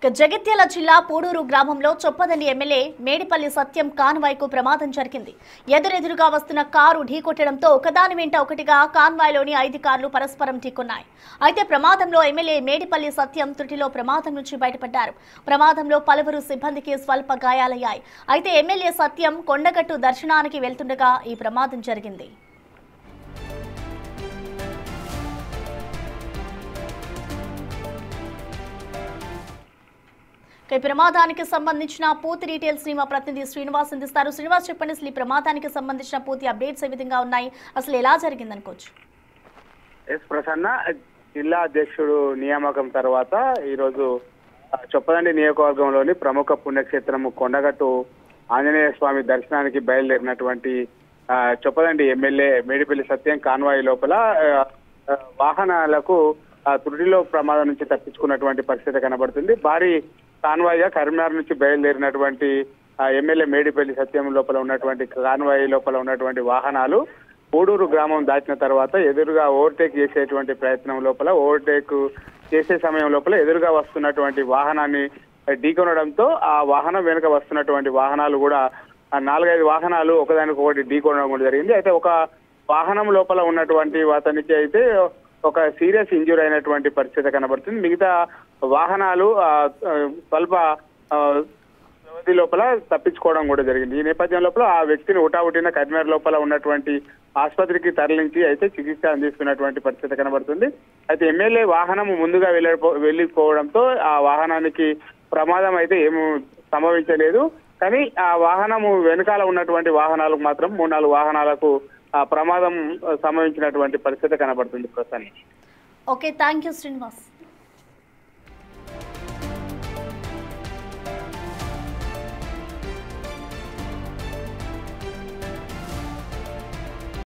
జగిత్యాల జిల్లా పూడూరు గ్రామంలో చొప్పదండి ఎమ్మెల్యే మేడిపల్లి సత్యం కాన్వాయ్కు ప్రమాదం జరిగింది. ఎదురెదురుగా వస్తున్న కారు ఢీకొట్టడంతో ఒకదాని వెంట ఒకటిగా కాన్వాయ్లోని 5 కార్లు పరస్పరం ఢీకొన్నాయి. అయితే ప్రమాదంలో ఎమ్మెల్యే మేడిపల్లి సత్యం త్రుటిలో ప్రమాదం నుంచి బయటపడ్డారు. ప్రమాదంలో పలువురు సిబ్బందికి స్వల్ప గాయాలయ్యాయి. అయితే ఎమ్మెల్యే సత్యం కొండగట్టు దర్శనానికి వెళ్తుండగా ఈ ప్రమాదం జరిగింది. ఈ ప్రమాదానికి సంబంధించిన పూర్తి డీటెయిల్స్ ని మా ప్రతినిధి శ్రీనివాస్ అందిస్తారు. శ్రీనివాస్, చెప్పండి, అసలు ఈ ప్రమాదానికి సంబంధించిన పూర్తి అప్డేట్స్ ఏ విధంగా ఉన్నాయి, అసలు ఎలా జరిగింది అనుకోవచ్చు? ప్రసన్న, జిల్లా అధ్యక్షుడు నియామకం తర్వాత ఈరోజు చొప్పదండి నియోజకవర్గంలోని ప్రముఖ పుణ్యక్షేత్రం కొండగట్టు ఆంజనేయ స్వామి దర్శనానికి బయలుదేరినటువంటి చొప్పదండి ఎమ్మెల్యే మేడిపల్లి సత్యం కాన్వాయి లోపల వాహనాలకు త్రుటిలో ప్రమాదం నుంచి తప్పించుకున్నటువంటి పరిస్థితి కనబడుతుంది. భారీ కాన్వాయిగా కరీంనగర్ నుంచి బయలుదేరినటువంటి ఎమ్మెల్యే మేడిపల్లి సత్యం లోపల ఉన్నటువంటి కాన్వాయి లోపల ఉన్నటువంటి వాహనాలు పూడూరు గ్రామం దాటిన తర్వాత ఎదురుగా ఓవర్టేక్ చేసేటువంటి ప్రయత్నం లోపల ఓవర్టేక్ చేసే సమయం లోపల ఎదురుగా వస్తున్నటువంటి వాహనాన్ని ఢీకొనడంతో ఆ వాహనం వెనుక వస్తున్నటువంటి వాహనాలు కూడా 4-5 వాహనాలు ఒకదానికొకటి ఢీకొనడం కూడా జరిగింది. అయితే ఒక వాహనం లోపల ఉన్నటువంటి అతనికి అయితే ఒక సీరియస్ ఇంజూరీ అయినటువంటి పరిస్థితి కనబడుతుంది. మిగతా వాహనాలు స్వల్ప వ్యవధి లోపల తప్పించుకోవడం కూడా జరిగింది. ఈ నేపథ్యం లోపల ఆ వ్యక్తిని హుటాహుటిన కరీంనగర్ లోపల ఉన్నటువంటి ఆసుపత్రికి తరలించి అయితే చికిత్స అందిస్తున్నటువంటి పరిస్థితి కనబడుతుంది. అయితే ఎమ్మెల్యే వాహనం ముందుగా వెళ్ళిపోవడంతో ఆ వాహనానికి ప్రమాదం అయితే ఏమీ సంభవించలేదు. కానీ ఆ వాహనము వెనకాల ఉన్నటువంటి వాహనాలకు మాత్రం 3-4 వాహనాలకు ప్రమాదం సంభవించినటువంటి పరిస్థితి కనబడుతుంది. ప్రస్తుతానికి ఓకే, థ్యాంక్ యూ శ్రీనివాస్.